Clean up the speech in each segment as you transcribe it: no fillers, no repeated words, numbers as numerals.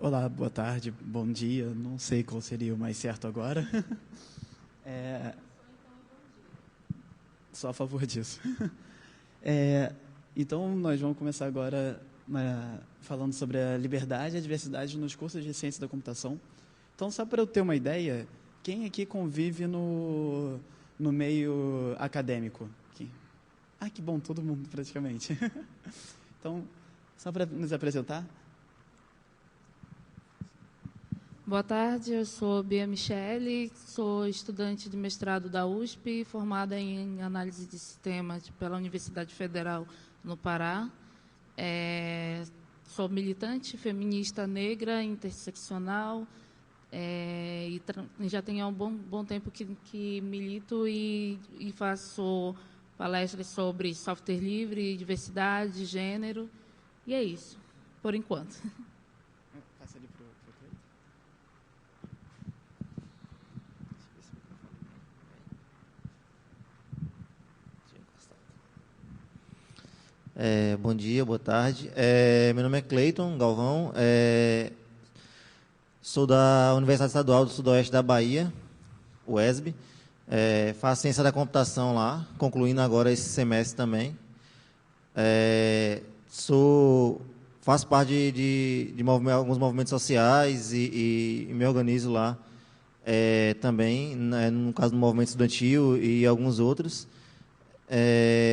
Olá, boa tarde, bom dia. Não sei qual seria o mais certo agora. Só a favor disso. Então, nós vamos começar agora falando sobre a liberdade e a diversidade nos cursos de ciência da computação. Então, só para eu ter uma ideia, quem aqui convive no meio acadêmico? Aqui. Ah, que bom, todo mundo praticamente. Então, só para nos apresentar. Boa tarde, eu sou Bia Michele, sou estudante de mestrado da USP, formada em análise de sistemas pela Universidade Federal no Pará. Sou militante feminista negra, interseccional, e já tenho um bom tempo que milito e faço palestras sobre software livre, diversidade, gênero, e é isso, por enquanto. Passa ali pro Bom dia, boa tarde. Meu nome é Cleiton Galvão, sou da Universidade Estadual do Sudoeste da Bahia, UESB. Faço ciência da computação lá, concluindo agora esse semestre também. Faço parte de alguns movimentos sociais e me organizo lá também, né, no caso do movimento estudantil e alguns outros.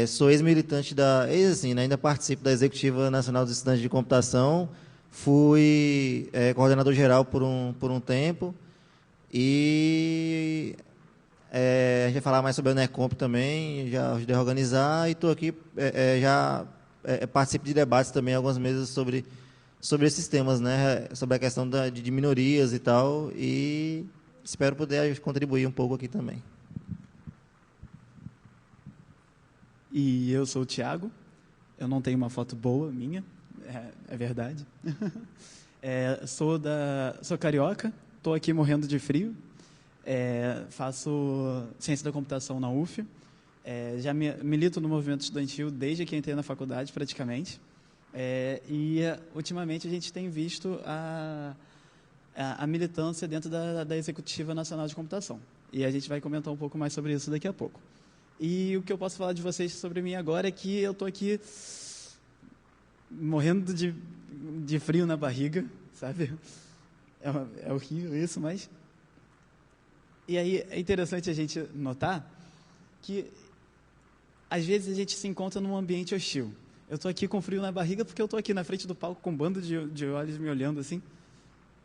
Sou ex-militante né, ainda participo da Executiva Nacional dos Estudantes de Computação, fui coordenador geral por um tempo e a gente vai falar mais sobre a Unecomp também, já ajudei a organizar e estou aqui, participo de debates também, algumas mesas sobre esses temas, né, sobre a questão de minorias e tal, e espero poder contribuir um pouco aqui também. E eu sou o Thiago, eu não tenho uma foto boa minha, é verdade. Sou carioca, estou aqui morrendo de frio, faço ciência da computação na UF, já milito no movimento estudantil desde que entrei na faculdade, praticamente, ultimamente a gente tem visto a militância dentro da Executiva Nacional de Computação. E a gente vai comentar um pouco mais sobre isso daqui a pouco. E o que eu posso falar de vocês sobre mim agora é que eu estou aqui morrendo de frio na barriga, sabe? É horrível isso, mas... E aí é interessante a gente notar que, às vezes, a gente se encontra num ambiente hostil. Eu estou aqui com frio na barriga porque eu estou aqui na frente do palco com um bando de olhos me olhando assim.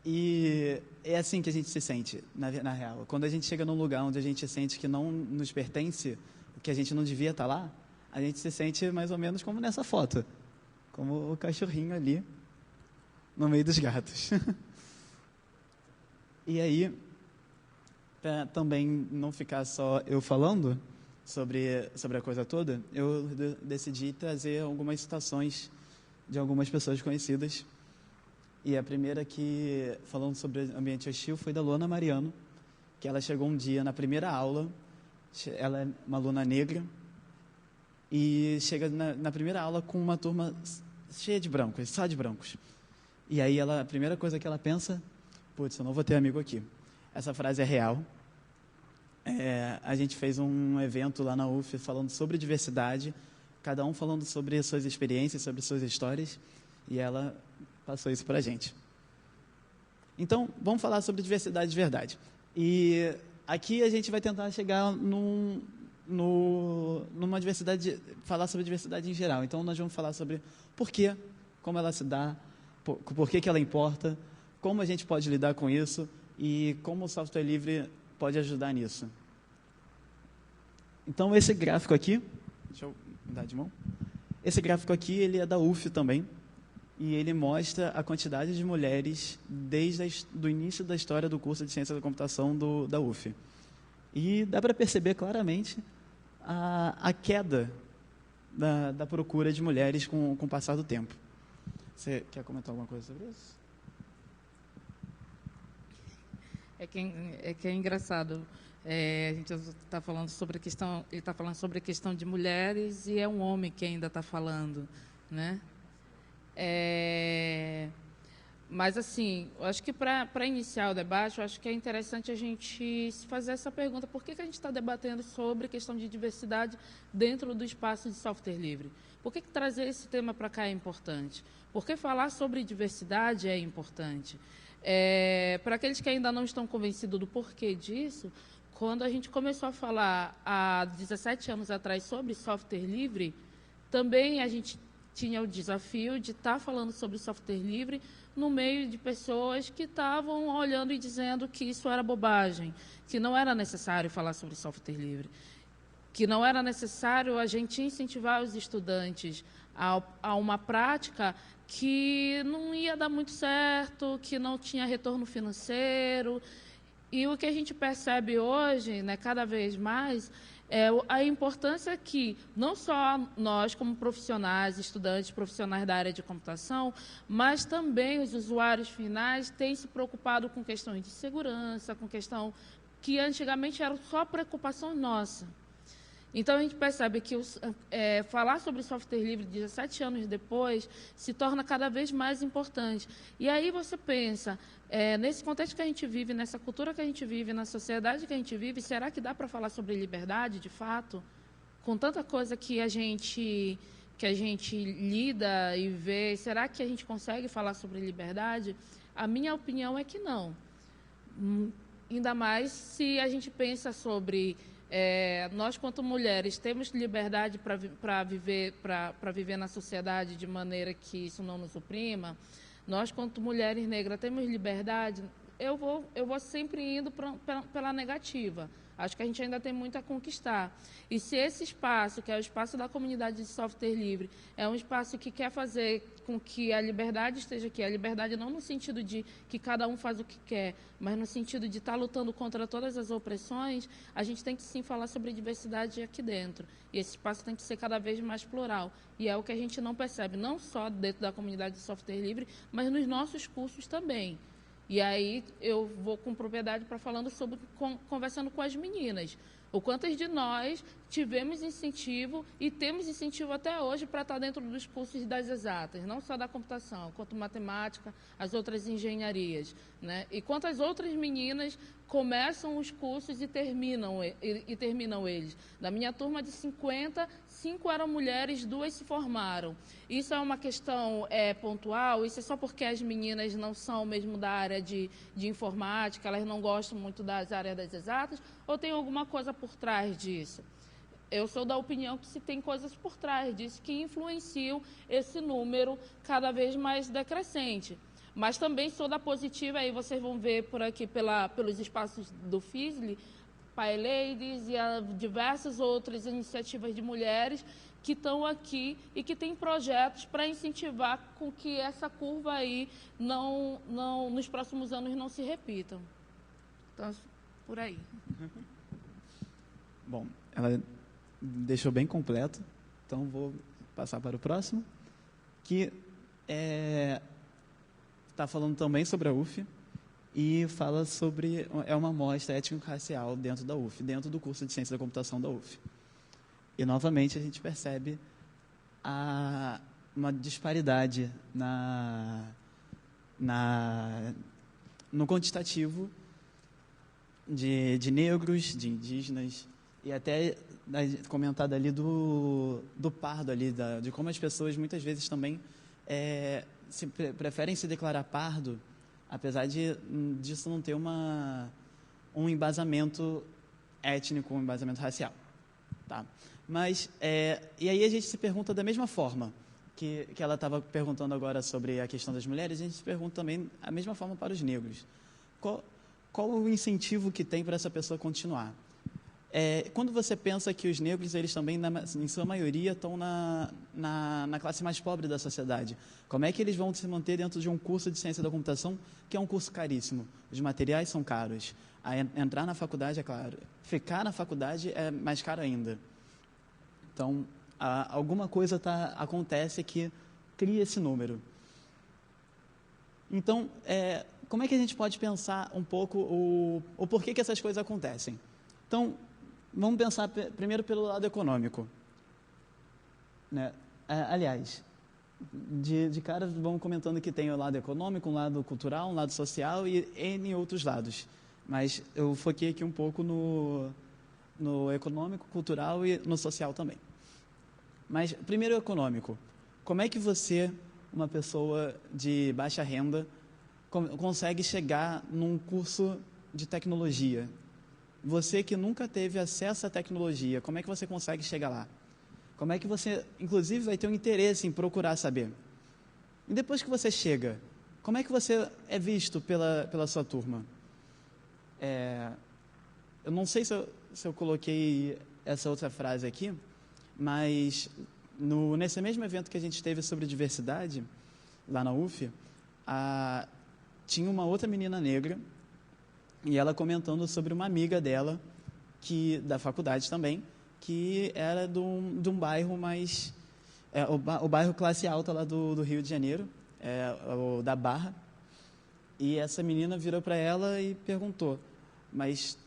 E é assim que a gente se sente, na real. Quando a gente chega num lugar onde a gente sente que não nos pertence, que a gente não devia estar lá, a gente se sente mais ou menos como nessa foto, como o cachorrinho ali no meio dos gatos. E aí, para também não ficar só eu falando sobre a coisa toda, eu decidi trazer algumas citações de algumas pessoas conhecidas. E a primeira que, falando sobre ambiente hostil, foi da Luana Mariano, que ela chegou um dia na primeira aula. Ela é uma aluna negra e chega na primeira aula com uma turma cheia de brancos, só de brancos. E aí a primeira coisa que ela pensa, putz, eu não vou ter amigo aqui. Essa frase é real. A gente fez um evento lá na UF falando sobre diversidade, cada um falando sobre suas experiências, sobre suas histórias, e ela passou isso para a gente. Então, vamos falar sobre diversidade de verdade. E aqui a gente vai tentar chegar numa diversidade, falar sobre diversidade em geral. Então, nós vamos falar sobre por quê, como ela se dá, por que ela importa, como a gente pode lidar com isso e como o software livre pode ajudar nisso. Então, esse gráfico aqui, deixa eu mudar de mão. Esse gráfico aqui, ele é da UF também, e ele mostra a quantidade de mulheres desde o início da história do curso de Ciência da Computação da UF. E dá para perceber claramente a queda da procura de mulheres com o passar do tempo. Você quer comentar alguma coisa sobre isso? É que é engraçado. A gente está falando sobre a questão, ele está falando sobre a questão de mulheres e é um homem que ainda está falando, né? Mas, assim, eu acho que para iniciar o debate, eu acho que é interessante a gente se fazer essa pergunta: por que a gente está debatendo sobre questão de diversidade dentro do espaço de software livre? Por que trazer esse tema para cá é importante? Por que falar sobre diversidade é importante? Para aqueles que ainda não estão convencidos do porquê disso, quando a gente começou a falar há 17 anos atrás sobre software livre, também a gente tinha o desafio de estar falando sobre software livre no meio de pessoas que estavam olhando e dizendo que isso era bobagem, que não era necessário falar sobre software livre, que não era necessário a gente incentivar os estudantes a uma prática que não ia dar muito certo, que não tinha retorno financeiro. E o que a gente percebe hoje, né, cada vez mais, é a importância que não só nós, como profissionais, estudantes, profissionais da área de computação, mas também os usuários finais têm se preocupado com questões de segurança, com questão que antigamente era só preocupação nossa. Então, a gente percebe que falar sobre software livre 17 anos depois se torna cada vez mais importante. E aí você pensa, nesse contexto que a gente vive, nessa cultura que a gente vive, na sociedade que a gente vive, será que dá para falar sobre liberdade, de fato? Com tanta coisa que a gente lida e vê, será que a gente consegue falar sobre liberdade? A minha opinião é que não. Ainda mais se a gente pensa sobre... nós, quanto mulheres, temos liberdade para viver na sociedade de maneira que isso não nos oprima. Nós, quanto mulheres negras, temos liberdade. Eu vou sempre indo pela negativa. Acho que a gente ainda tem muito a conquistar. E se esse espaço, que é o espaço da comunidade de software livre, é um espaço que quer fazer com que a liberdade esteja aqui, a liberdade não no sentido de que cada um faz o que quer, mas no sentido de estar lutando contra todas as opressões, a gente tem que sim falar sobre diversidade aqui dentro. E esse espaço tem que ser cada vez mais plural. E é o que a gente não percebe, não só dentro da comunidade de software livre, mas nos nossos cursos também. E aí eu vou com propriedade para conversando com as meninas. O quantas de nós tivemos incentivo e temos incentivo até hoje para estar dentro dos cursos das exatas, não só da computação, quanto matemática, as outras engenharias, né? E quantas outras meninas começam os cursos e terminam eles. Da minha turma de 50, 5 eram mulheres, 2 se formaram. Isso é uma questão pontual? Isso é só porque as meninas não são mesmo da área de informática, elas não gostam muito das áreas das exatas, ou tem alguma coisa por trás disso? Eu sou da opinião que se tem coisas por trás disso que influenciam esse número cada vez mais decrescente. Mas também sou da positiva, aí vocês vão ver por aqui pelos espaços do FISLE, PyLadies e diversas outras iniciativas de mulheres que estão aqui e que têm projetos para incentivar com que essa curva aí nos próximos anos não se repitam. Então, por aí. Bom, ela deixou bem completo, então vou passar para o próximo, que está falando também sobre a UF e fala sobre uma mostra étnico-racial dentro da UF, dentro do curso de Ciência da Computação da UF. E, novamente, a gente percebe uma disparidade no quantitativo de negros, de indígenas, e até comentado ali do pardo, ali, de como as pessoas muitas vezes também preferem se declarar pardo, apesar disso não ter um embasamento étnico, um embasamento racial. Tá? Mas, e aí a gente se pergunta da mesma forma que ela estava perguntando agora sobre a questão das mulheres, a gente se pergunta também a mesma forma para os negros. Qual o incentivo que tem para essa pessoa continuar? Quando você pensa que os negros, eles também, em sua maioria, estão na classe mais pobre da sociedade, como é que eles vão se manter dentro de um curso de ciência da computação, que é um curso caríssimo? Os materiais são caros. Entrar na faculdade é caro. Ficar na faculdade é mais caro ainda. Então, alguma coisa acontece que cria esse número. Então, como é que a gente pode pensar um pouco o porquê que essas coisas acontecem? Então, vamos pensar primeiro pelo lado econômico, né? Aliás, de cara vão comentando que tem o lado econômico, um lado cultural, um lado social e N outros lados. Mas eu foquei aqui um pouco no econômico, cultural e no social também. Mas, primeiro, o econômico. Como é que você, uma pessoa de baixa renda, consegue chegar num curso de tecnologia? Você que nunca teve acesso à tecnologia, como é que você consegue chegar lá? Como é que você, inclusive, vai ter um interesse em procurar saber? E depois que você chega, como é que você é visto pela sua turma? Eu não sei se eu coloquei essa outra frase aqui, mas nesse mesmo evento que a gente teve sobre diversidade, lá na UF, tinha uma outra menina negra, e ela comentando sobre uma amiga dela, da faculdade também, que era de um bairro mais... o bairro classe alta lá do Rio de Janeiro, o da Barra. E essa menina virou para ela e perguntou, mas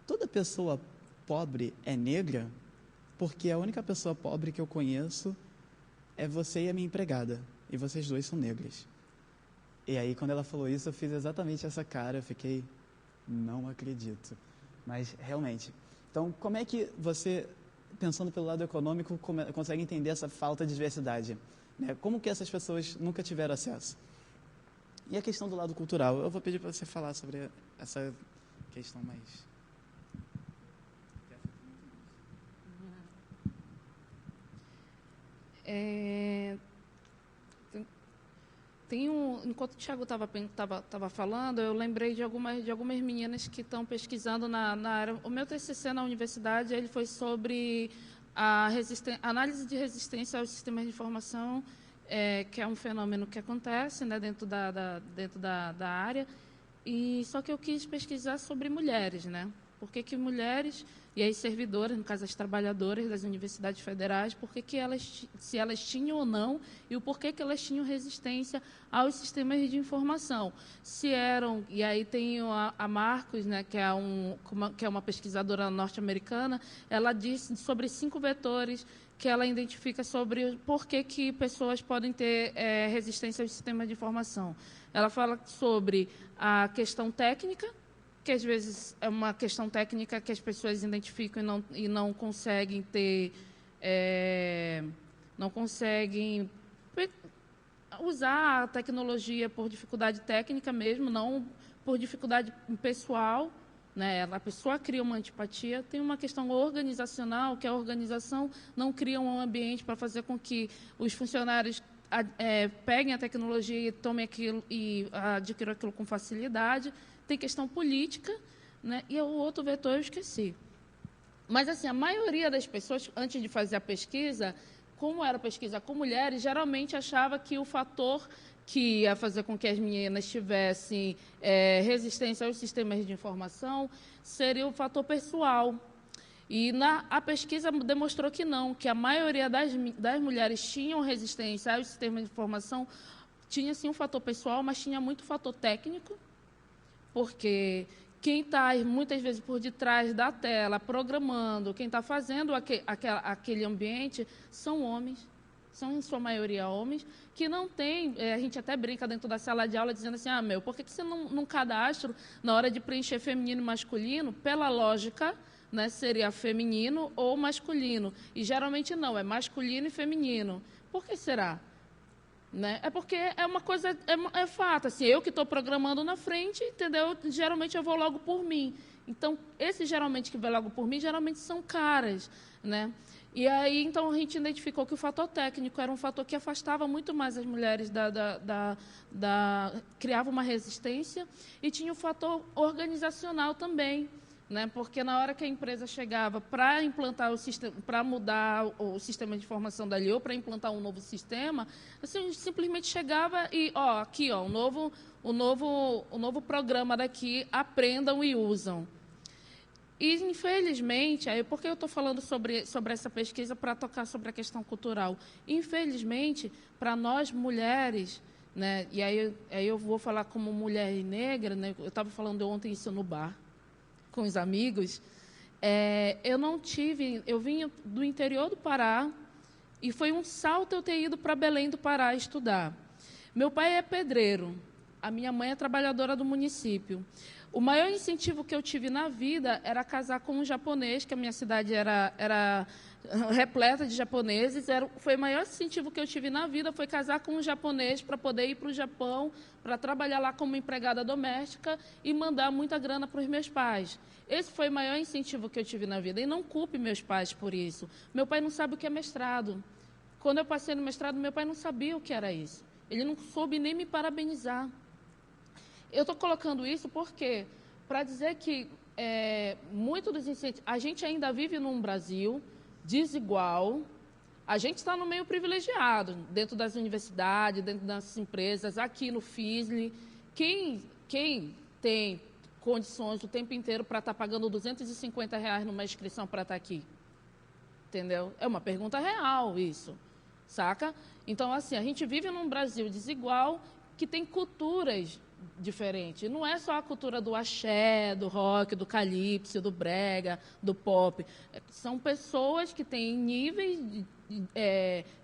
toda pessoa pobre é negra? Porque a única pessoa pobre que eu conheço é você e a minha empregada, e vocês dois são negras. E aí, quando ela falou isso, eu fiz exatamente essa cara, eu fiquei, não acredito. Mas, realmente. Então, como é que você, pensando pelo lado econômico, consegue entender essa falta de diversidade? Né? Como que essas pessoas nunca tiveram acesso? E a questão do lado cultural? Eu vou pedir para você falar sobre essa questão mais... Enquanto o Thiago estava falando, eu lembrei de algumas meninas que estão pesquisando na área. O meu TCC na universidade ele foi sobre análise de resistência aos sistemas de informação, que é um fenômeno que acontece, né, dentro da área. E só que eu quis pesquisar sobre mulheres, né? Por que mulheres e as servidoras, no caso as trabalhadoras das universidades federais, se elas tinham ou não e o porquê que elas tinham resistência aos sistemas de informação. E aí tem a Marcos, né, que é uma pesquisadora norte-americana, ela disse sobre 5 vetores que ela identifica sobre por que pessoas podem ter resistência aos sistemas de informação. Ela fala sobre a questão técnica, que às vezes é uma questão técnica que as pessoas identificam e não conseguem não conseguem usar a tecnologia por dificuldade técnica mesmo, não por dificuldade pessoal, né? A pessoa cria uma antipatia. Tem uma questão organizacional, que a organização não cria um ambiente para fazer com que os funcionários peguem a tecnologia e tomem aquilo e adquiram aquilo com facilidade. Tem questão política, né? E o outro vetor eu esqueci. Mas, assim, a maioria das pessoas, antes de fazer a pesquisa, como era pesquisa com mulheres, geralmente achava que o fator que ia fazer com que as meninas tivessem resistência aos sistemas de informação seria o fator pessoal. E a pesquisa demonstrou que não, que a maioria das mulheres tinham resistência aos sistemas de informação, tinha, sim, um fator pessoal, mas tinha muito fator técnico, porque quem está, muitas vezes, por detrás da tela, programando, quem está fazendo aquele ambiente, são homens, são, em sua maioria, homens, que não têm... a gente até brinca dentro da sala de aula, dizendo assim, por que você não cadastro, na hora de preencher feminino e masculino, pela lógica, né, seria feminino ou masculino. E, geralmente, não, é masculino e feminino. Por que será? Né? É porque é uma coisa, é fato, assim, eu que estou programando na frente, entendeu? Geralmente eu vou logo por mim. Então, esses geralmente que vão logo por mim, geralmente são caras, né? E aí, então, a gente identificou que o fator técnico era um fator que afastava muito mais as mulheres criava uma resistência, e tinha o fator organizacional também, né? Porque na hora que a empresa chegava para implantar o sistema, para mudar o sistema de informação dali ou para implantar um novo sistema, assim, simplesmente chegava e aqui o novo programa daqui, aprendam e usam. E, infelizmente, por que eu estou falando sobre essa pesquisa para tocar sobre a questão cultural? Infelizmente, para nós mulheres, né, e aí eu vou falar como mulher negra, né, eu estava falando ontem isso no bar, com os amigos, eu vim do interior do Pará, E foi um salto eu ter ido para Belém do Pará estudar. Meu pai é pedreiro, a minha mãe é trabalhadora do município. O maior incentivo que eu tive na vida era casar com um japonês, que a minha cidade era repleta de japoneses. Foi o maior incentivo que eu tive na vida, foi casar com um japonês para poder ir para o Japão, para trabalhar lá como empregada doméstica e mandar muita grana para os meus pais. Esse foi o maior incentivo que eu tive na vida. E não culpe meus pais por isso. Meu pai não sabe o que é mestrado. Quando eu passei no mestrado, meu pai não sabia o que era isso. Ele não soube nem me parabenizar. Eu estou colocando isso porque, para dizer que muito dos incentivos... A gente ainda vive num Brasil desigual. A gente está no meio privilegiado, dentro das universidades, dentro das empresas, aqui no FISLE. Quem tem condições o tempo inteiro para estar pagando R$250 numa inscrição para estar aqui? Entendeu? É uma pergunta real isso, saca? Então, assim, a gente vive num Brasil desigual que tem culturas diferentes. Não é só a cultura do axé, do rock, do calypso, do brega, do pop. São pessoas que têm níveis,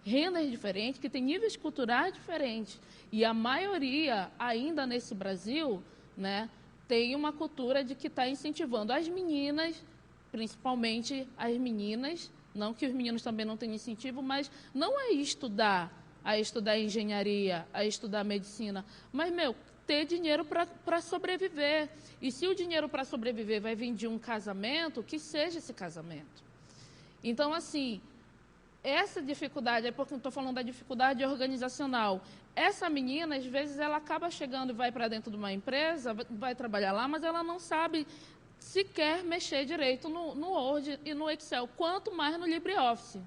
rendas diferentes, que têm níveis culturais diferentes. E a maioria, ainda nesse Brasil, né, tem uma cultura de que está incentivando as meninas, principalmente as meninas, não que os meninos também não tenham incentivo, mas não é estudar engenharia, a estudar medicina, mas, ter dinheiro para sobreviver. E se o dinheiro para sobreviver vai vir de um casamento, que seja esse casamento. Então, assim, essa dificuldade, é porque eu estou falando da dificuldade organizacional. Essa menina, às vezes, ela acaba chegando e vai para dentro de uma empresa, vai trabalhar lá, mas ela não sabe sequer mexer direito no Word e no Excel, quanto mais no LibreOffice.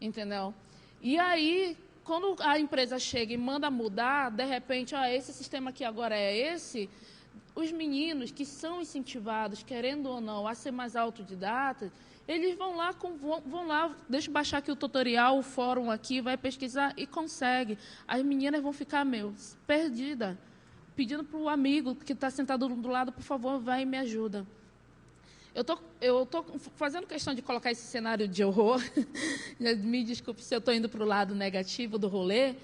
Entendeu? E aí, quando a empresa chega e manda mudar, de repente, esse sistema aqui agora é esse, os meninos que são incentivados, querendo ou não, a ser mais autodidatas, eles vão lá, deixa eu baixar aqui o tutorial, o fórum aqui, vai pesquisar e consegue. As meninas vão ficar, perdidas, pedindo para o amigo que está sentado do lado, por favor, vai e me ajuda. Eu tô fazendo questão de colocar esse cenário de horror. Me desculpe se eu estou indo para o lado negativo do rolê,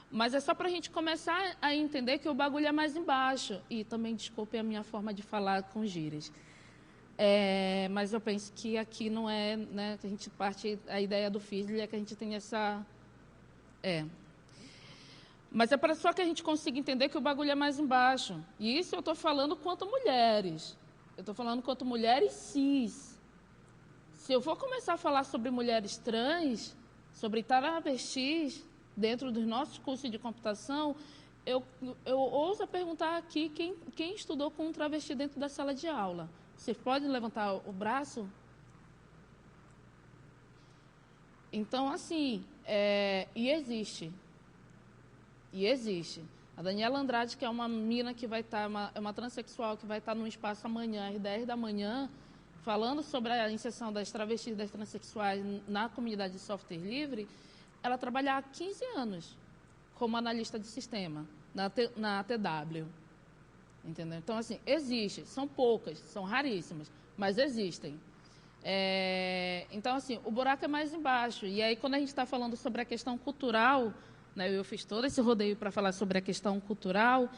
mas é só para a gente começar a entender que o bagulho é mais embaixo. E também desculpe a minha forma de falar com gírias. Mas eu penso que aqui não é, né, que a gente parte, a ideia do FISLE é que a gente tem essa... Mas é para só que a gente consiga entender que o bagulho é mais embaixo. E isso eu estou falando quanto mulheres. Eu estou falando quanto mulheres cis. Se eu for começar a falar sobre mulheres trans, sobre travestis, dentro dos nossos cursos de computação, eu ouso perguntar aqui quem estudou com um travesti dentro da sala de aula. Vocês podem levantar o braço? Então, assim, e existe. A Daniela Andrade, que é uma mina que vai estar, uma transexual que vai estar num espaço amanhã, às 10 da manhã, falando sobre a inserção das travestis e das transexuais na comunidade de software livre, ela trabalha há 15 anos como analista de sistema na ATW. Entendeu? Então, assim, existe, são poucas, são raríssimas, mas existem. Então, assim, o buraco é mais embaixo. E aí, quando a gente está falando sobre a questão cultural, né, eu fiz todo esse rodeio para falar sobre a questão cultural,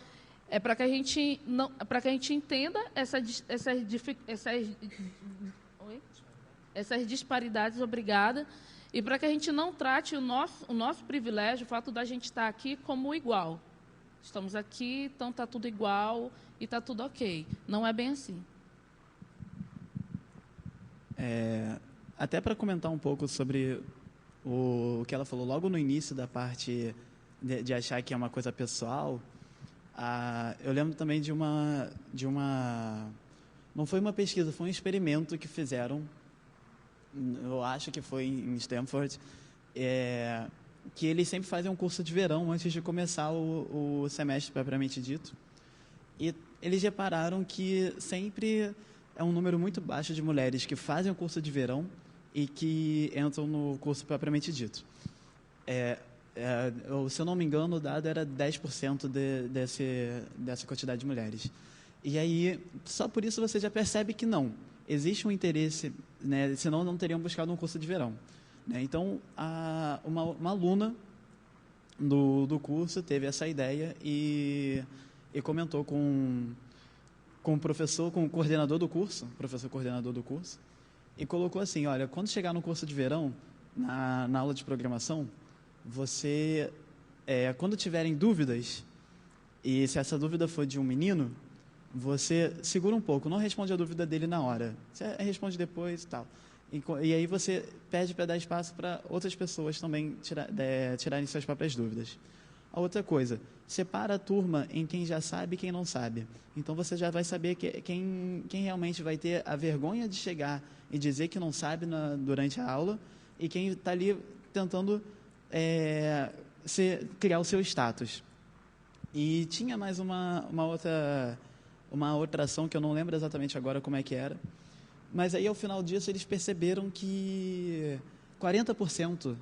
para que a gente entenda essas disparidades, obrigada, e para que a gente não trate o nosso privilégio, o fato da gente estar aqui, como igual. Estamos aqui, então está tudo igual e está tudo ok. Não é bem assim. Até para comentar um pouco sobre o que ela falou logo no início da parte de achar que é uma coisa pessoal, eu lembro também de uma... Não foi uma pesquisa, foi um experimento que fizeram, eu acho que foi em Stanford, que eles sempre fazem um curso de verão antes de começar o semestre propriamente dito. E eles repararam que sempre é um número muito baixo de mulheres que fazem o curso de verão e que entram no curso propriamente dito. Se eu não me engano, o dado era 10% dessa quantidade de mulheres. E aí, só por isso você já percebe que não. Existe um interesse, né, senão não teriam buscado um curso de verão. né? Então, uma aluna do curso teve essa ideia e comentou com o professor, com o coordenador do curso, professor coordenador do curso, e colocou assim: olha, quando chegar no curso de verão, na aula de programação, você, quando tiverem dúvidas, e se essa dúvida for de um menino, você segura um pouco, não responde a dúvida dele na hora, você responde depois e tal. E aí você pede para dar espaço para outras pessoas também tirarem suas próprias dúvidas. A outra coisa, separa a turma em quem já sabe e quem não sabe. Então você já vai saber quem realmente vai ter a vergonha de chegar e dizer que não sabe durante a aula, e quem está ali tentando criar o seu status. E tinha mais uma outra ação que eu não lembro exatamente agora como é que era, mas aí ao final disso eles perceberam que 40%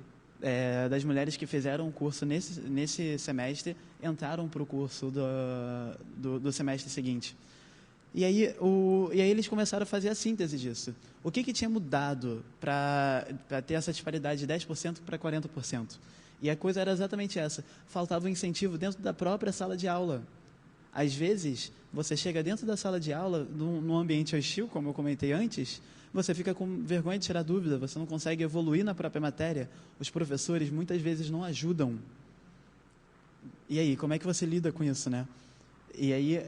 das mulheres que fizeram o curso nesse semestre entraram para o curso do semestre seguinte. E aí eles começaram a fazer a síntese disso. O que tinha mudado para ter essa disparidade de 10% para 40%? E a coisa era exatamente essa: faltava um incentivo dentro da própria sala de aula. Às vezes, você chega dentro da sala de aula, num ambiente hostil, como eu comentei antes, você fica com vergonha de tirar dúvida, você não consegue evoluir na própria matéria, os professores muitas vezes não ajudam. E aí, como é que você lida com isso, né? E aí,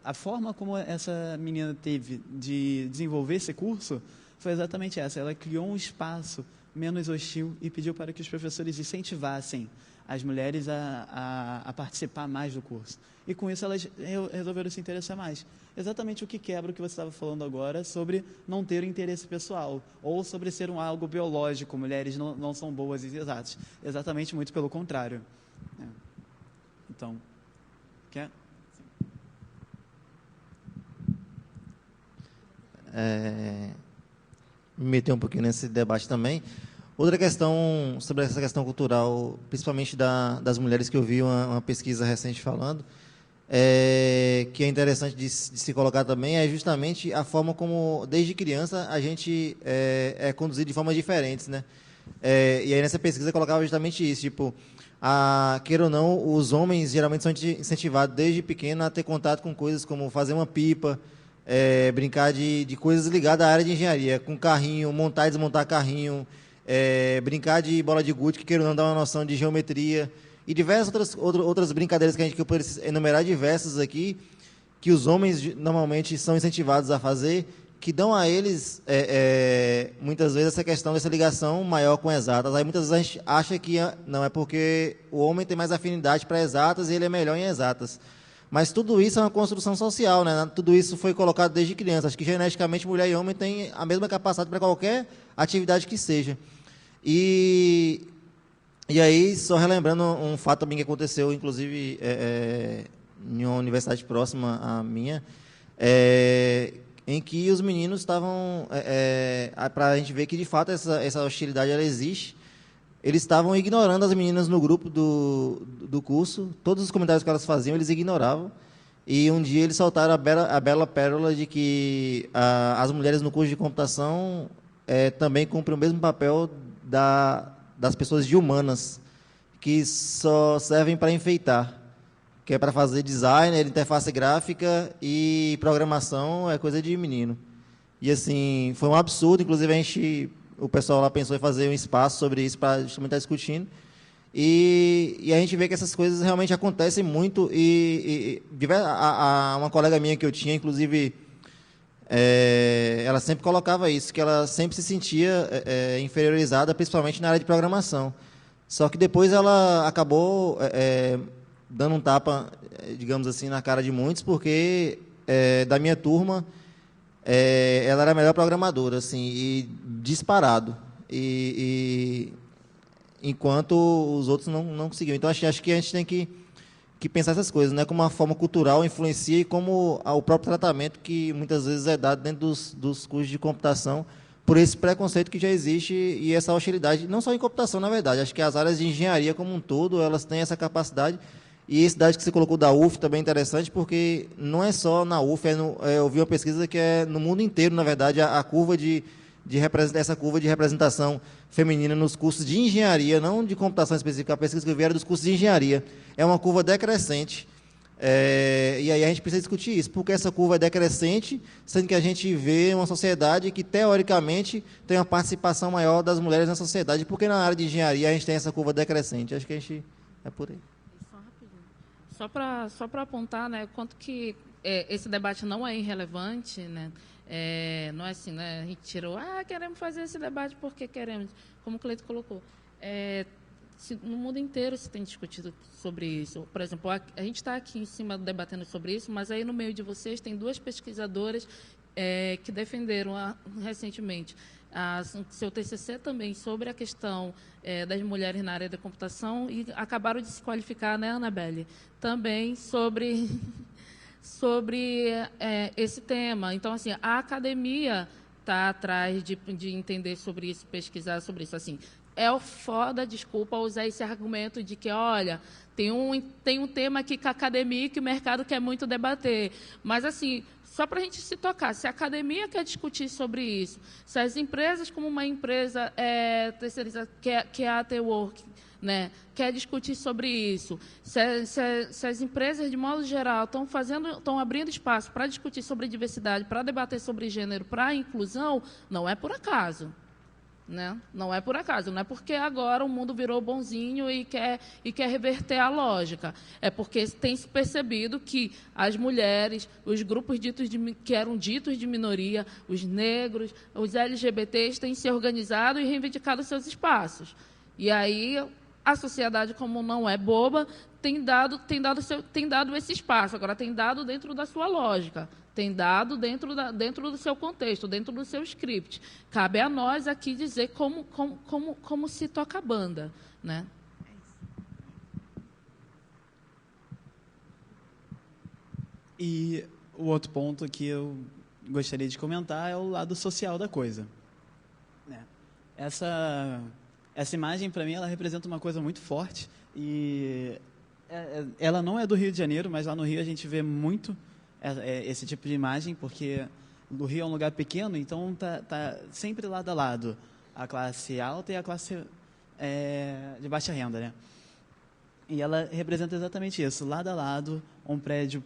a forma como essa menina teve de desenvolver esse curso foi exatamente essa. Ela criou um espaço menos hostil e pediu para que os professores incentivassem as mulheres a participar mais do curso. E com isso elas resolveram se interessar mais. Exatamente o que quebra o que você estava falando agora sobre não ter o interesse pessoal, ou sobre ser algo biológico, mulheres não são boas e exatas. Exatamente muito pelo contrário. Então, quer? Me meter um pouquinho nesse debate também. Outra questão, sobre essa questão cultural, principalmente das mulheres, que eu vi uma pesquisa recente falando, que é interessante de se colocar também, é justamente a forma como, desde criança, a gente é conduzido de formas diferentes, né? E aí nessa pesquisa eu colocava justamente isso, tipo, queira ou não, os homens geralmente são incentivados desde pequeno a ter contato com coisas como fazer uma pipa, brincar de coisas ligadas à área de engenharia, com carrinho, montar e desmontar carrinho, brincar de bola de gude, que queira ou não dar uma noção de geometria, e diversas outras brincadeiras que eu poderia enumerar diversas aqui, que os homens normalmente são incentivados a fazer, que dão a eles, muitas vezes, essa questão dessa ligação maior com exatas. Aí muitas vezes a gente acha que não é porque o homem tem mais afinidade para exatas e ele é melhor em exatas. Mas tudo isso é uma construção social, né? Tudo isso foi colocado desde criança. Acho que geneticamente mulher e homem têm a mesma capacidade para qualquer atividade que seja. E aí, só relembrando um fato também que aconteceu, inclusive, em uma universidade próxima à minha, em que os meninos estavam, para a gente ver que, de fato, essa hostilidade ela existe, eles estavam ignorando as meninas no grupo do curso, todos os comentários que elas faziam, eles ignoravam, e um dia eles soltaram a bela pérola de que as mulheres no curso de computação também cumprem o mesmo papel das pessoas de humanas, que só servem para enfeitar, que é para fazer design, interface gráfica, e programação é coisa de menino. E assim, foi um absurdo, inclusive o pessoal lá pensou em fazer um espaço sobre isso para justamente estar discutindo, e a gente vê que essas coisas realmente acontecem muito, e uma colega minha que eu tinha, inclusive, ela sempre colocava isso, que ela sempre se sentia inferiorizada, principalmente na área de programação. Só que depois ela acabou dando um tapa, digamos assim, na cara de muitos, porque da minha turma, ela era a melhor programadora, assim, e disparado. Enquanto os outros não conseguiam. Então, acho que a gente tem que pensar essas coisas, né? Como uma forma cultural influencia, e como o próprio tratamento que muitas vezes é dado dentro dos cursos de computação, por esse preconceito que já existe e essa hostilidade, não só em computação, na verdade. Acho que as áreas de engenharia como um todo, elas têm essa capacidade. E esse dado que você colocou da UF também é interessante, porque não é só na UF, eu vi uma pesquisa que é no mundo inteiro, na verdade, a curva de essa curva de representação feminina nos cursos de engenharia, não de computação específica, a pesquisa que eu vi era dos cursos de engenharia. É uma curva decrescente. E aí a gente precisa discutir isso, porque essa curva é decrescente, sendo que a gente vê uma sociedade que, teoricamente, tem uma participação maior das mulheres na sociedade, porque na área de engenharia a gente tem essa curva decrescente. Acho que a gente é por aí. Só para apontar, né, quanto que esse debate não é irrelevante, né? Não é assim, né? A gente tirou, queremos fazer esse debate porque queremos, como o Cleito colocou. No mundo inteiro se tem discutido sobre isso. Por exemplo, a gente está aqui em cima debatendo sobre isso, mas aí no meio de vocês tem duas pesquisadoras que defenderam recentemente seu TCC também sobre a questão das mulheres na área da computação e acabaram de se qualificar, né, Anabelle? Também sobre esse tema. Então, assim, a academia está atrás de entender sobre isso, pesquisar sobre isso. Assim, foda, desculpa, usar esse argumento de que, olha, tem um tema aqui que a academia e que o mercado quer muito debater. Mas, assim, só para a gente se tocar, se a academia quer discutir sobre isso, se as empresas, como uma empresa terceirizada, que é a T-Work, né, quer discutir sobre isso, se as empresas, de modo geral, estão abrindo espaço para discutir sobre diversidade, para debater sobre gênero, para inclusão, não é por acaso. Né? Não é por acaso, não é porque agora o mundo virou bonzinho e quer reverter a lógica. É porque tem se percebido que as mulheres, os grupos que eram ditos de minoria, os negros, os LGBTs, têm se organizado e reivindicado seus espaços. E aí a sociedade, como não é boba, tem dado esse espaço. Agora, tem dado dentro da sua lógica. Tem dado dentro do seu contexto, dentro do seu script. Cabe a nós aqui dizer como se toca a banda, né? E o outro ponto que eu gostaria de comentar é o lado social da coisa. Essa imagem, para mim, ela representa uma coisa muito forte. E ela não é do Rio de Janeiro, mas lá no Rio a gente vê muito esse tipo de imagem, porque o Rio é um lugar pequeno, então tá sempre lado a lado a classe alta e a classe de baixa renda, né? E ela representa exatamente isso, lado a lado, um prédio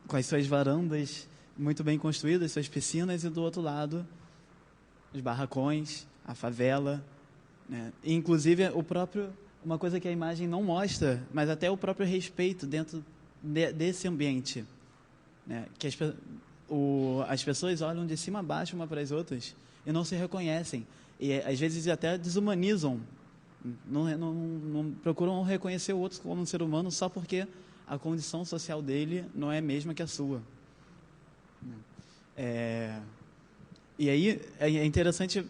com as suas varandas muito bem construídas, suas piscinas, e do outro lado os barracões, a favela, né? E, inclusive, uma coisa que a imagem não mostra, mas até o próprio respeito dentro desse ambiente, né? Que as pessoas olham de cima a baixo uma para as outras e não se reconhecem. E, às vezes, até desumanizam. Não procuram reconhecer o outro como um ser humano só porque a condição social dele não é a mesma que a sua. E aí é interessante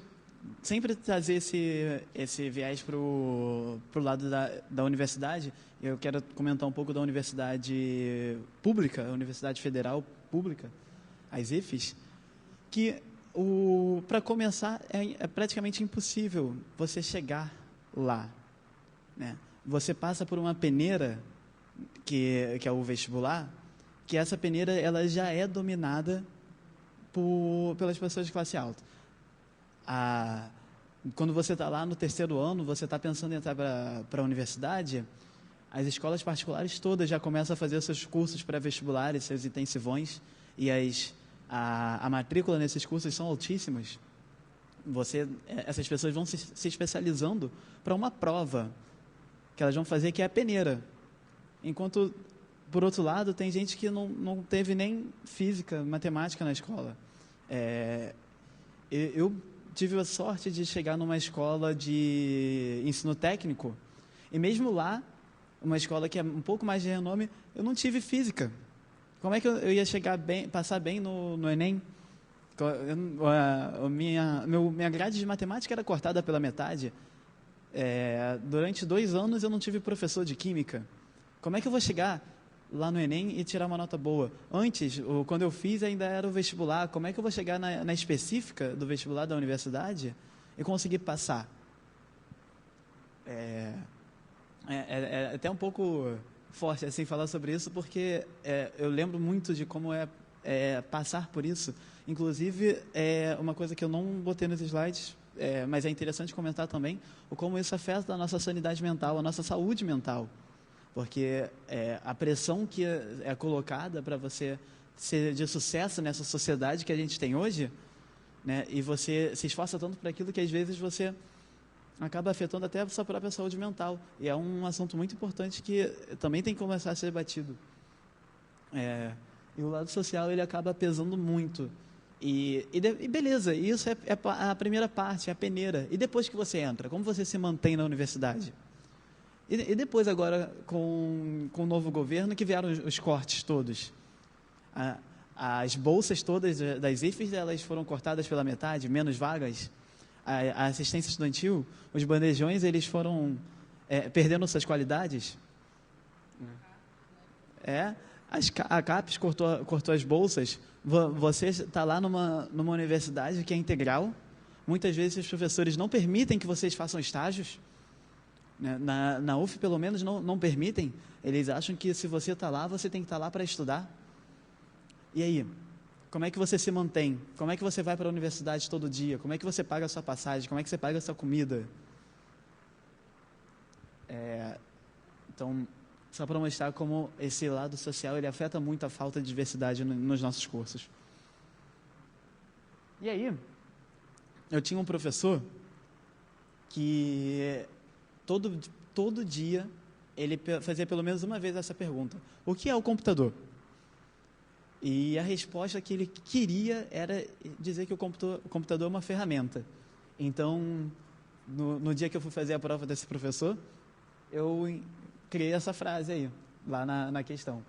sempre trazer esse viés para o lado da universidade. Eu quero comentar um pouco da universidade pública, a Universidade Federal Pública, as IFES, que, para começar, é praticamente impossível você chegar lá, né? Você passa por uma peneira, que é o vestibular, que essa peneira ela já é dominada pelas pessoas de classe alta. Quando você está lá no terceiro ano, você está pensando em entrar para a universidade, as escolas particulares todas já começam a fazer seus cursos pré-vestibulares, seus intensivões, e a matrícula nesses cursos são altíssimas. Essas pessoas vão se especializando para uma prova que elas vão fazer, que é a peneira. Enquanto, por outro lado, tem gente que não teve nem física, matemática na escola. Eu tive a sorte de chegar numa escola de ensino técnico, e mesmo lá, uma escola que é um pouco mais de renome, eu não tive física. Como é que eu ia passar bem no Enem? Minha grade de matemática era cortada pela metade. Durante 2 anos eu não tive professor de química. Como é que eu vou chegar lá no Enem e tirar uma nota boa? Antes, quando eu fiz, ainda era o vestibular. Como é que eu vou chegar na específica do vestibular da universidade e conseguir passar? É até um pouco forte assim falar sobre isso, porque eu lembro muito de como é passar por isso. Inclusive, uma coisa que eu não botei nos slides, mas é interessante comentar também, o como isso afeta a nossa sanidade mental, a nossa saúde mental. Porque a pressão que é colocada para você ser de sucesso nessa sociedade que a gente tem hoje, né, e você se esforça tanto para aquilo que às vezes você acaba afetando até a sua própria saúde mental. E é um assunto muito importante que também tem que começar a ser debatido. E o lado social, ele acaba pesando muito. E beleza, isso é a primeira parte, é a peneira. E depois que você entra, como você se mantém na universidade? E depois agora, com o novo governo, que vieram os cortes todos. As bolsas todas das IFES, elas foram cortadas pela metade, menos vagas. A assistência estudantil, os bandejões, eles foram perdendo suas qualidades. A CAPES cortou as bolsas. Você está lá numa universidade que é integral. Muitas vezes os professores não permitem que vocês façam estágios. Na UF, pelo menos, não permitem. Eles acham que se você está lá, você tem que estar lá para estudar. E aí? Como é que você se mantém? Como é que você vai para a universidade todo dia? Como é que você paga a sua passagem? Como é que você paga a sua comida? Então, só para mostrar como esse lado social ele afeta muito a falta de diversidade nos nossos cursos. E aí, eu tinha um professor que todo dia ele fazia pelo menos uma vez essa pergunta: o que é o computador? E a resposta que ele queria era dizer que o computador é uma ferramenta. Então, no dia que eu fui fazer a prova desse professor, eu criei essa frase aí, lá na questão.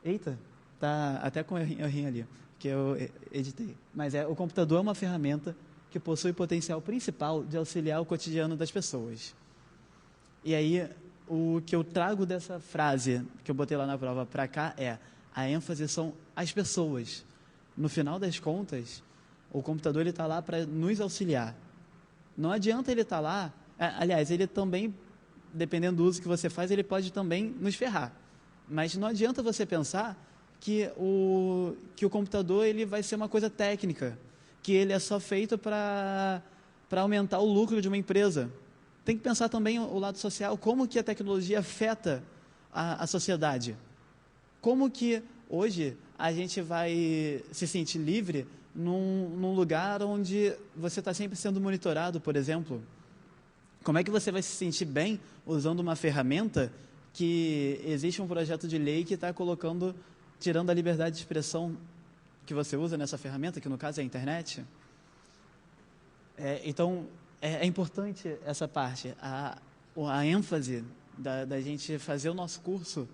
Eita, tá até com errinho ali, que eu editei. Mas o computador é uma ferramenta que possui potencial principal de auxiliar o cotidiano das pessoas. E aí, o que eu trago dessa frase, que eu botei lá na prova para cá, a ênfase são as pessoas. No final das contas, o computador está lá para nos auxiliar. Não adianta ele estar lá... aliás, ele também, dependendo do uso que você faz, ele pode também nos ferrar. Mas não adianta você pensar que o computador ele vai ser uma coisa técnica, que ele é só feito para aumentar o lucro de uma empresa. Tem que pensar também o lado social, como que a tecnologia afeta a sociedade. Como que hoje a gente vai se sentir livre num lugar onde você está sempre sendo monitorado, por exemplo? Como é que você vai se sentir bem usando uma ferramenta que existe um projeto de lei que está tirando a liberdade de expressão que você usa nessa ferramenta, que no caso é a internet? Então, é importante essa parte. A ênfase da gente fazer o nosso curso,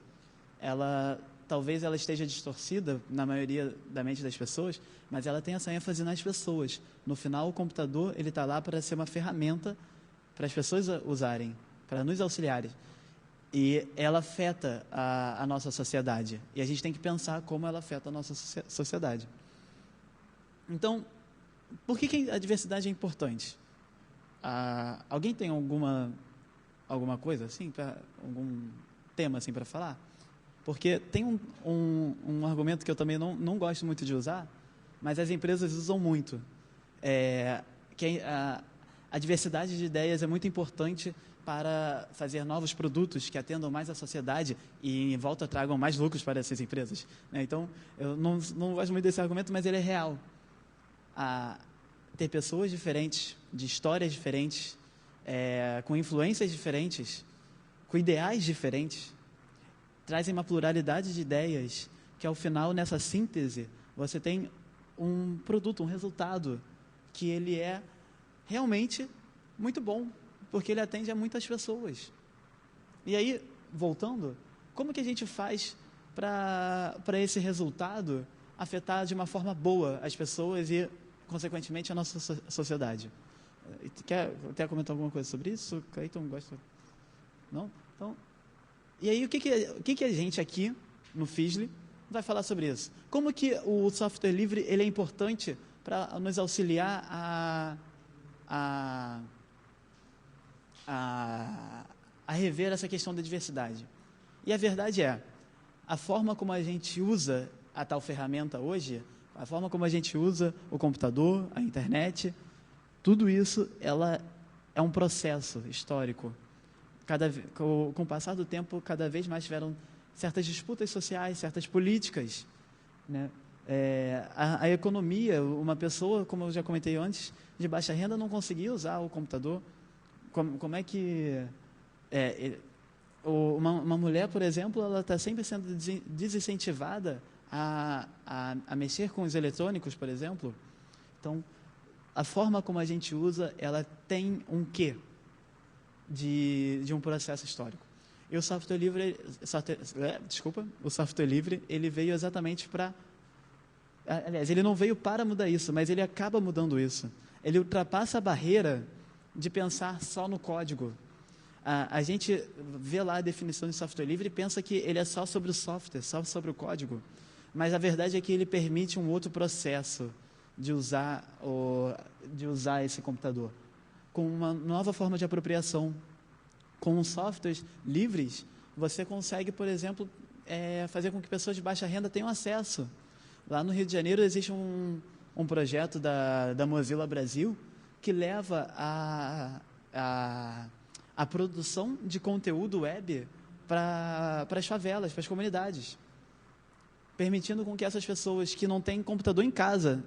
talvez ela esteja distorcida na maioria da mente das pessoas, mas ela tem essa ênfase nas pessoas. No final, o computador ele está lá para ser uma ferramenta para as pessoas usarem, para nos auxiliarem. E ela afeta a nossa sociedade. E a gente tem que pensar como ela afeta a nossa sociedade. Então, por que a diversidade é importante? Alguém tem alguma coisa assim, algum tema assim para falar? Porque tem um argumento que eu também não gosto muito de usar, mas as empresas usam muito, que a diversidade de ideias é muito importante para fazer novos produtos que atendam mais à sociedade e, em volta, tragam mais lucros para essas empresas. Então, eu não gosto muito desse argumento, mas ele é real. Ter pessoas diferentes, de histórias diferentes, com influências diferentes, com ideais diferentes, trazem uma pluralidade de ideias que, ao final, nessa síntese, você tem um produto, um resultado que ele é realmente muito bom, porque ele atende a muitas pessoas. E aí, voltando, como que a gente faz para esse resultado afetar de uma forma boa as pessoas e, consequentemente, a nossa sociedade? Quer comentar alguma coisa sobre isso? Cleiton, gosta? Não? Então, e aí, o que a gente aqui, no FISLE, vai falar sobre isso? Como que o software livre ele é importante para nos auxiliar a rever essa questão da diversidade? E a verdade a forma como a gente usa a tal ferramenta hoje, a forma como a gente usa o computador, a internet, tudo isso ela é um processo histórico. Com o passar do tempo, cada vez mais tiveram certas disputas sociais, certas políticas, né? A economia, uma pessoa, como eu já comentei antes, de baixa renda não conseguia usar o computador. Como é que... uma mulher, por exemplo, ela está sempre sendo desincentivada a mexer com os eletrônicos, por exemplo. Então, a forma como a gente usa, ela tem um quê de um processo histórico. E o software livre, o software livre, ele veio exatamente para... Aliás, ele não veio para mudar isso, mas ele acaba mudando isso. Ele ultrapassa a barreira de pensar só no código. A gente vê lá a definição de software livre e pensa que ele é só sobre o software, só sobre o código. Mas a verdade é que ele permite um outro processo de usar esse computador, com uma nova forma de apropriação. Com softwares livres, você consegue, por exemplo, fazer com que pessoas de baixa renda tenham acesso. Lá no Rio de Janeiro existe um projeto da Mozilla Brasil que leva a produção de conteúdo web para as favelas, para as comunidades, permitindo com que essas pessoas que não têm computador em casa,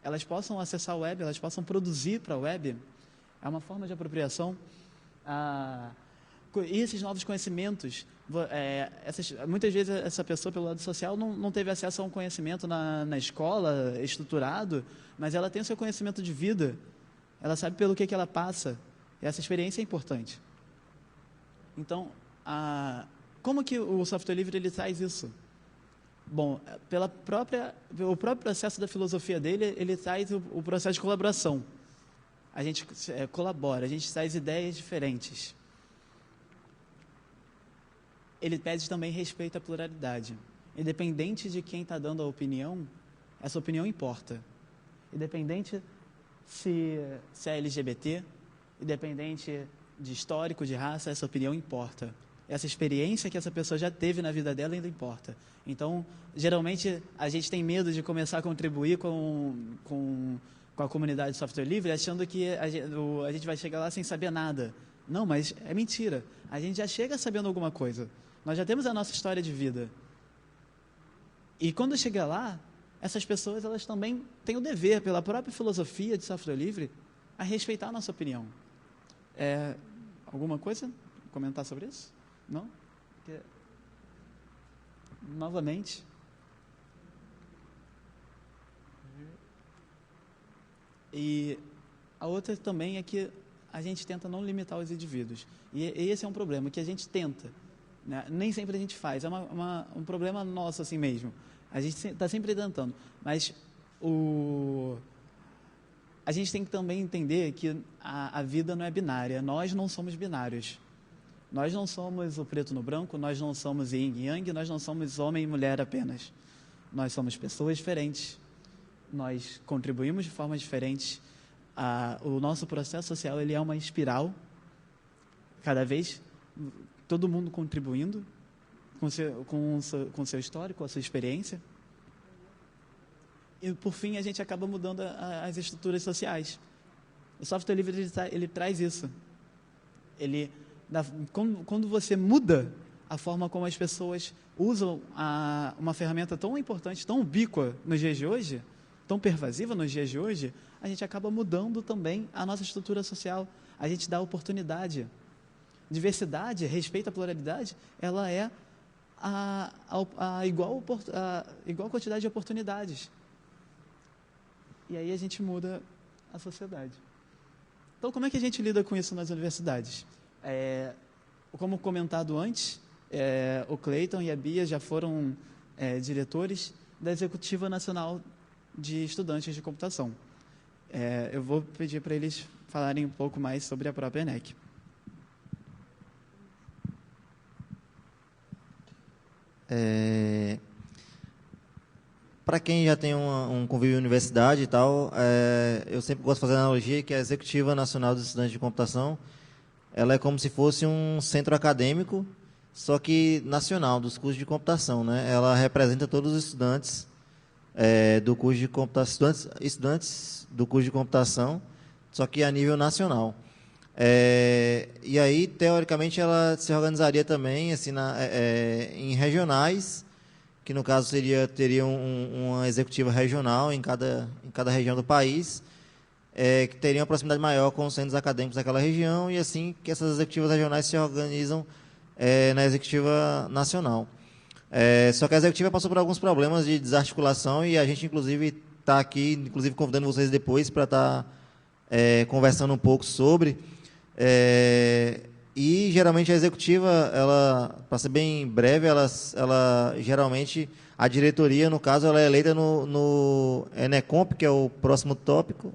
elas possam acessar a web, elas possam produzir para a web. É uma forma de apropriação. E esses novos conhecimentos, muitas vezes essa pessoa, pelo lado social, não teve acesso a um conhecimento na escola, estruturado, mas ela tem o seu conhecimento de vida, ela sabe pelo que ela passa, e essa experiência é importante. Então, como que o software livre ele traz isso? Bom, o próprio processo da filosofia dele, ele traz o processo de colaboração. A gente colabora, a gente traz ideias diferentes. Ele pede também respeito à pluralidade. Independente de quem está dando a opinião, essa opinião importa. Independente se é LGBT, independente de histórico, de raça, essa opinião importa. Essa experiência que essa pessoa já teve na vida dela ainda importa. Então, geralmente, a gente tem medo de começar a contribuir com a comunidade de software livre, achando que a gente vai chegar lá sem saber nada. Não, mas é mentira. A gente já chega sabendo alguma coisa. Nós já temos a nossa história de vida. E quando chega lá, essas pessoas elas também têm o dever, pela própria filosofia de software livre, a respeitar a nossa opinião. Alguma coisa? Comentar sobre isso? Não? Novamente. E a outra também é que a gente tenta não limitar os indivíduos. E esse é um problema, que a gente tenta, né? Nem sempre a gente faz. É um problema nosso assim mesmo. A gente está sempre tentando. Mas a gente tem que também entender que a vida não é binária. Nós não somos binários. Nós não somos o preto no branco, nós não somos yin e yang, nós não somos homem e mulher apenas. Nós somos pessoas diferentes. Nós contribuímos de formas diferentes. O nosso processo social ele é uma espiral, cada vez todo mundo contribuindo com seu histórico, com a sua experiência. E, por fim, a gente acaba mudando as estruturas sociais. O software livre ele traz isso. Quando você muda a forma como as pessoas usam uma ferramenta tão importante, tão ubíqua nos dias de hoje, tão pervasiva nos dias de hoje, a gente acaba mudando também a nossa estrutura social. A gente dá oportunidade. Diversidade, respeito à pluralidade, ela é a igual quantidade de oportunidades. E aí a gente muda a sociedade. Então, como é que a gente lida com isso nas universidades? Como comentado antes, o Cleiton e a Bia já foram diretores da Executiva Nacional de Estudantes de Computação. Eu vou pedir para eles falarem um pouco mais sobre a própria ENEC. Para quem já tem um convívio em universidade e tal, eu sempre gosto de fazer a analogia que a Executiva Nacional dos Estudantes de Computação, ela é como se fosse um centro acadêmico, só que nacional, dos cursos de computação, né? Ela representa todos os estudantes do curso de computação, estudantes do curso de computação, só que a nível nacional. E aí, teoricamente, ela se organizaria também assim, em regionais, que no caso teria uma executiva regional em cada região do país, que teria uma proximidade maior com os centros acadêmicos daquela região, e assim que essas executivas regionais se organizam na executiva nacional. Só que a executiva passou por alguns problemas de desarticulação, e a gente, inclusive, está aqui, inclusive convidando vocês depois para estar conversando um pouco sobre. E geralmente a executiva, para ser bem breve, ela geralmente, a diretoria, no caso, ela é eleita no ENECOMP, que é o próximo tópico.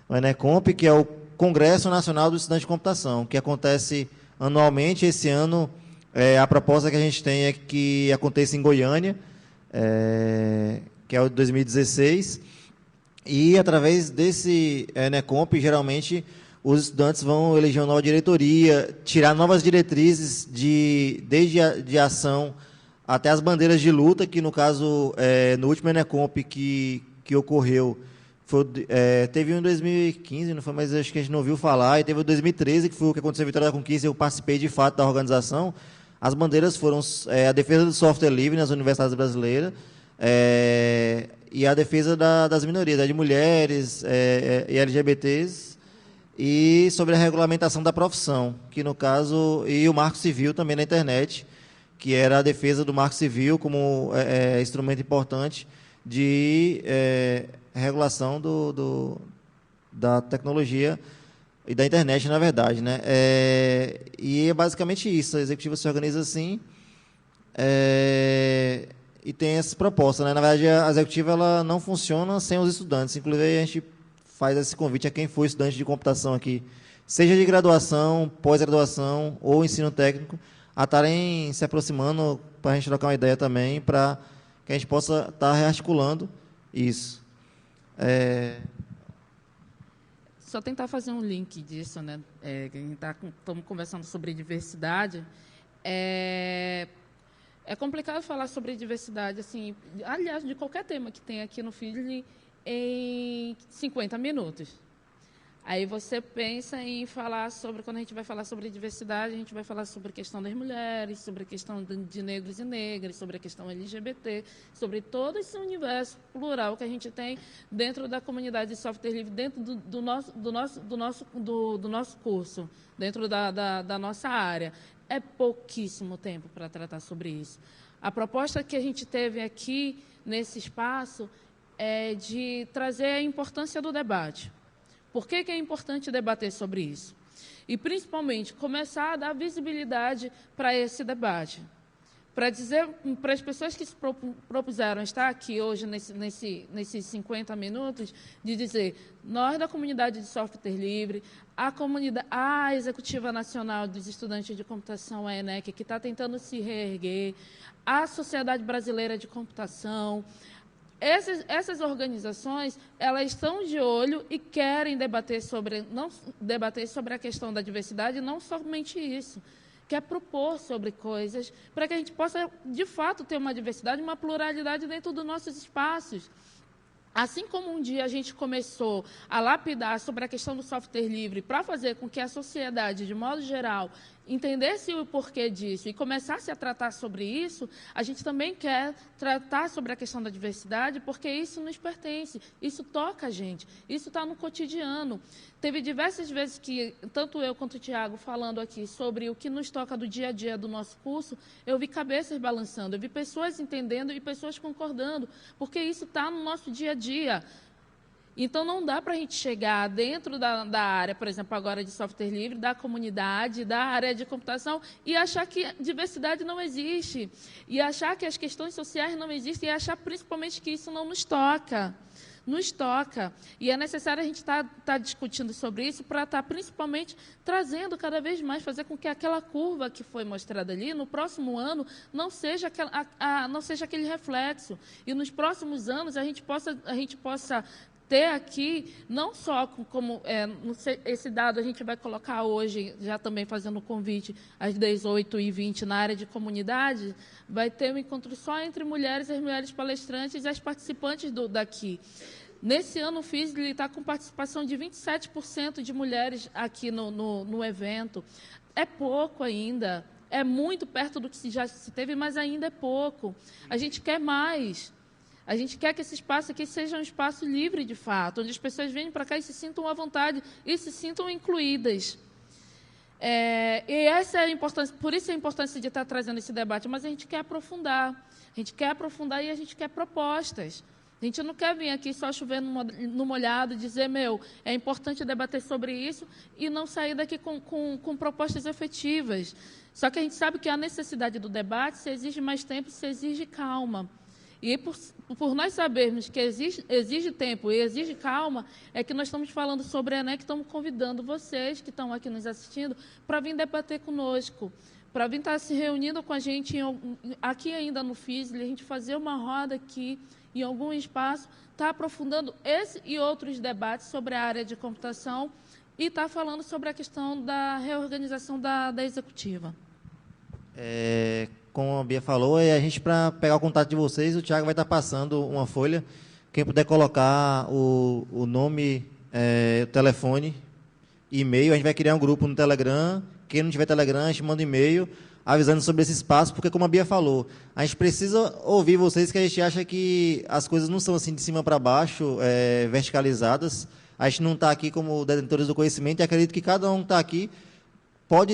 O ENECOMP, que é o Congresso Nacional do Estudante de Computação, que acontece anualmente. Esse ano, a proposta que a gente tem é que aconteça em Goiânia, que é o de 2016, e através desse ENECOMP, geralmente, os estudantes vão eleger uma nova diretoria, tirar novas diretrizes, desde a ação até as bandeiras de luta, que, no caso, no último ENECOMP que ocorreu, teve um em 2015, não foi, mas acho que a gente não ouviu falar, e teve o 2013, que foi o que aconteceu em Vitória da Conquista, eu participei, de fato, da organização. As bandeiras foram a defesa do software livre nas universidades brasileiras, e a defesa das minorias, de mulheres e LGBTs, e sobre a regulamentação da profissão, que no caso, e o Marco Civil também na internet, que era a defesa do Marco Civil como instrumento importante de regulação da tecnologia e da internet, na verdade, né? E é basicamente isso. A executiva se organiza assim, e tem essas propostas, né? Na verdade, a executiva ela não funciona sem os estudantes. Inclusive, a gente faz esse convite a quem for estudante de computação aqui, seja de graduação, pós-graduação ou ensino técnico, a estarem se aproximando para a gente trocar uma ideia também, para que a gente possa estar rearticulando isso. Só tentar fazer um link disso, né? Estamos conversando sobre diversidade. É complicado falar sobre diversidade, assim, aliás, de qualquer tema que tem aqui no Feedly, em 50 minutos. Aí você pensa em falar sobre, quando a gente vai falar sobre diversidade, a gente vai falar sobre a questão das mulheres, sobre a questão de negros e negras, sobre a questão LGBT, sobre todo esse universo plural que a gente tem dentro da comunidade de software livre, dentro do nosso curso, dentro da nossa área. É pouquíssimo tempo para tratar sobre isso. A proposta que a gente teve aqui, nesse espaço, é de trazer a importância do debate. Por que é importante debater sobre isso? E, principalmente, começar a dar visibilidade para esse debate. Para dizer para as pessoas que se propuseram estar aqui hoje, nesses 50 minutos, de dizer, nós da comunidade de software livre, a Executiva Nacional dos Estudantes de Computação, a ENEC, que está tentando se reerguer, a Sociedade Brasileira de Computação. Essas organizações, elas estão de olho e querem debater sobre a questão da diversidade, não somente isso, quer propor sobre coisas para que a gente possa, de fato, ter uma diversidade, uma pluralidade dentro dos nossos espaços. Assim como um dia a gente começou a lapidar sobre a questão do software livre para fazer com que a sociedade, de modo geral, entendesse o porquê disso e começasse a tratar sobre isso, a gente também quer tratar sobre a questão da diversidade, porque isso nos pertence, isso toca a gente, isso está no cotidiano. Teve diversas vezes que, tanto eu quanto o Tiago, falando aqui sobre o que nos toca do dia a dia do nosso curso, eu vi cabeças balançando, eu vi pessoas entendendo e pessoas concordando, porque isso está no nosso dia a dia. Então, não dá para a gente chegar dentro da área, por exemplo, agora de software livre, da comunidade, da área de computação, e achar que diversidade não existe, e achar que as questões sociais não existem, e achar principalmente que isso não nos toca. Nos toca. E é necessário a gente estar discutindo sobre isso para estar principalmente trazendo cada vez mais, fazer com que aquela curva que foi mostrada ali, no próximo ano, não seja aquele reflexo. E nos próximos anos a gente possa ter aqui, não só como esse dado a gente vai colocar hoje, já também fazendo o convite às 18h20 na área de comunidade, vai ter um encontro só entre mulheres, as mulheres palestrantes e as participantes daqui. Nesse ano, o FISL está com participação de 27% de mulheres aqui no evento. É pouco ainda, é muito perto do que já se teve, mas ainda é pouco. A gente quer mais. A gente quer que esse espaço aqui seja um espaço livre, de fato, onde as pessoas venham para cá e se sintam à vontade e se sintam incluídas. E essa é a importância, por isso a importância de estar trazendo esse debate, mas a gente quer aprofundar. A gente quer aprofundar e a gente quer propostas. A gente não quer vir aqui só chover no molhado, dizer, é importante debater sobre isso e não sair daqui com propostas efetivas. Só que a gente sabe que a necessidade do debate se exige mais tempo, se exige calma. E por nós sabermos que exige tempo e exige calma, é que nós estamos falando sobre a ENEC, estamos convidando vocês que estão aqui nos assistindo para vir debater conosco, para vir estar se reunindo com a gente aqui ainda no FISL, a gente fazer uma roda aqui em algum espaço, está aprofundando esse e outros debates sobre a área de computação e está falando sobre a questão da reorganização da executiva. Como a Bia falou, a gente, para pegar o contato de vocês, o Thiago vai estar passando uma folha. Quem puder colocar o nome, o telefone, e-mail, a gente vai criar um grupo no Telegram. Quem não tiver Telegram, a gente manda um e-mail avisando sobre esse espaço, porque, como a Bia falou, a gente precisa ouvir vocês, que a gente acha que as coisas não são assim de cima para baixo, verticalizadas. A gente não está aqui como detentores do conhecimento e acredito que cada um que está aqui pode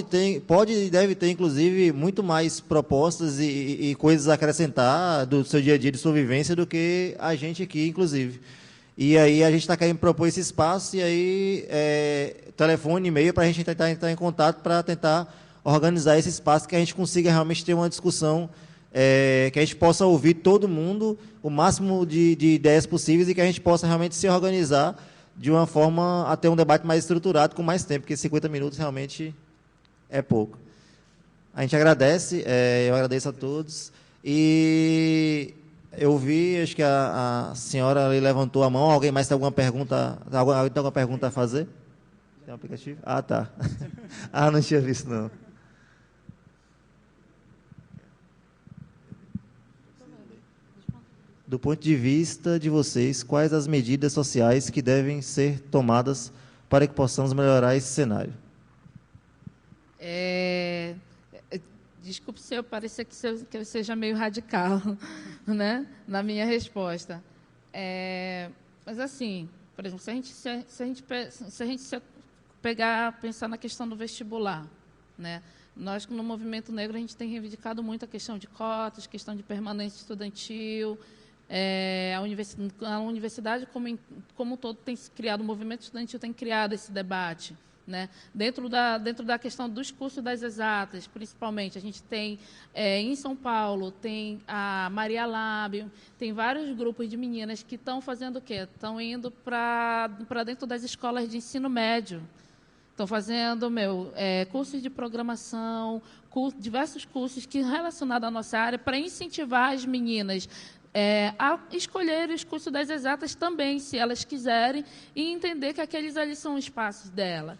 e deve ter, inclusive, muito mais propostas e coisas a acrescentar do seu dia a dia, de sua vivência, do que a gente aqui, inclusive. E aí a gente está querendo propor esse espaço e aí telefone, e-mail, para a gente tentar entrar em contato para tentar organizar esse espaço, que a gente consiga realmente ter uma discussão, que a gente possa ouvir todo mundo, o máximo de ideias possíveis, e que a gente possa realmente se organizar de uma forma a ter um debate mais estruturado, com mais tempo, porque 50 minutos realmente é pouco. A gente agradece, eu agradeço a todos. E eu vi, acho que a senhora ali levantou a mão. Alguém mais tem alguma pergunta? Alguém tem alguma pergunta a fazer? Tem um aplicativo? Ah, tá. Não tinha visto, não. Do ponto de vista de vocês, quais as medidas sociais que devem ser tomadas para que possamos melhorar esse cenário? Desculpe se eu parecer que eu seja meio radical, né, na minha resposta. Mas, assim, por exemplo, se a gente pensar na questão do vestibular, né, nós, no Movimento Negro, a gente tem reivindicado muito a questão de cotas, questão de permanência estudantil. A universidade, como um todo, tem criado, o movimento estudantil tem criado esse debate, né? Dentro da questão dos cursos das exatas, principalmente, a gente tem, em São Paulo, tem a Maria Lábio, tem vários grupos de meninas que estão fazendo o quê? Estão indo para dentro das escolas de ensino médio. Estão fazendo cursos de programação, diversos cursos relacionados à nossa área, para incentivar as meninas a escolher os cursos das exatas também, se elas quiserem, e entender que aqueles ali são espaços dela.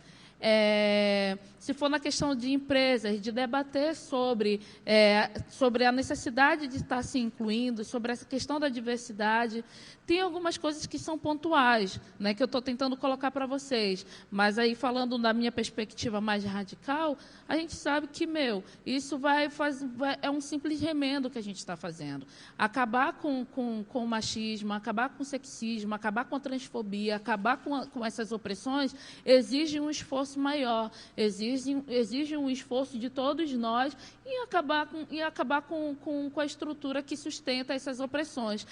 Se for na questão de empresas, de debater sobre a necessidade de estar se incluindo, sobre essa questão da diversidade. Tem algumas coisas que são pontuais, né, que eu estou tentando colocar para vocês, mas aí, falando da minha perspectiva mais radical, a gente sabe que, isso é um simples remendo que a gente está fazendo. Acabar com o machismo, acabar com o sexismo, acabar com a transfobia, acabar com essas opressões, exige um esforço maior, exige um esforço de todos nós e acabar com a estrutura que sustenta essas opressões.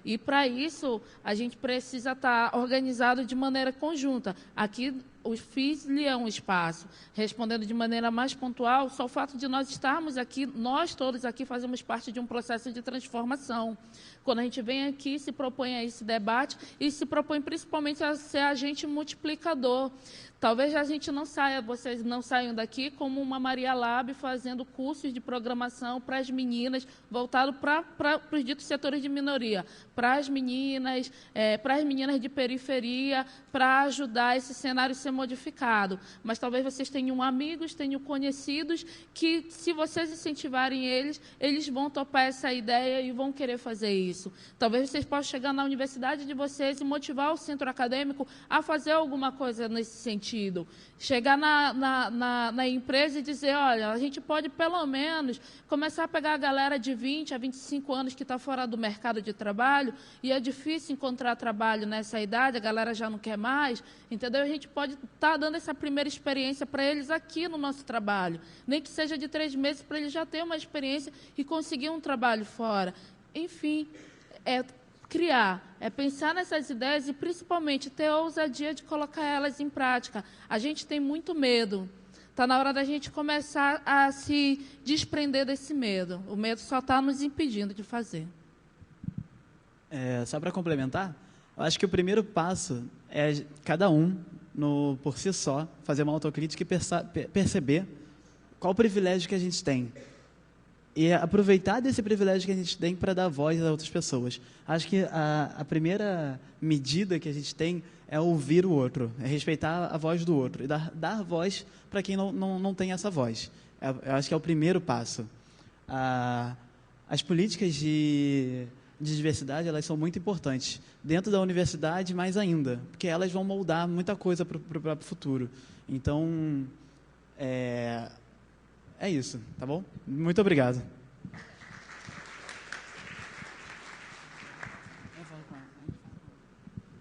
E, para isso, a gente precisa estar organizado de maneira conjunta. Aqui, o FISL é um espaço. Respondendo de maneira mais pontual, só o fato de nós estarmos aqui, nós todos aqui fazemos parte de um processo de transformação. Quando a gente vem aqui, se propõe a esse debate e se propõe principalmente a ser agente multiplicador. Talvez a gente não saia, vocês não saiam daqui como uma Maria Lab fazendo cursos de programação para as meninas, voltado para os ditos setores de minoria, para as meninas de periferia, para ajudar esse cenário a ser modificado. Mas talvez vocês tenham amigos, tenham conhecidos, que se vocês incentivarem eles vão topar essa ideia e vão querer fazer isso. Talvez vocês possam chegar na universidade de vocês e motivar o centro acadêmico a fazer alguma coisa nesse sentido. Chegar na empresa e dizer, olha, a gente pode, pelo menos, começar a pegar a galera de 20 a 25 anos que está fora do mercado de trabalho, e é difícil encontrar trabalho nessa idade, a galera já não quer mais, entendeu? A gente pode estar dando essa primeira experiência para eles aqui no nosso trabalho, nem que seja de 3 meses, para eles já terem uma experiência e conseguir um trabalho fora. Enfim, criar, pensar nessas ideias e, principalmente, ter a ousadia de colocar elas em prática. A gente tem muito medo. Está na hora da gente começar a se desprender desse medo. O medo só está nos impedindo de fazer. Só para complementar, eu acho que o primeiro passo é cada um, por si só, fazer uma autocrítica e perceber qual o privilégio que a gente tem. E aproveitar desse privilégio que a gente tem para dar voz a outras pessoas. Acho que a primeira medida que a gente tem é ouvir o outro, é respeitar a voz do outro e dar voz para quem não tem essa voz. Eu acho que é o primeiro passo. As políticas de diversidade, elas são muito importantes. Dentro da universidade, mais ainda, porque elas vão moldar muita coisa para o próprio futuro. Então, é isso, tá bom? Muito obrigado.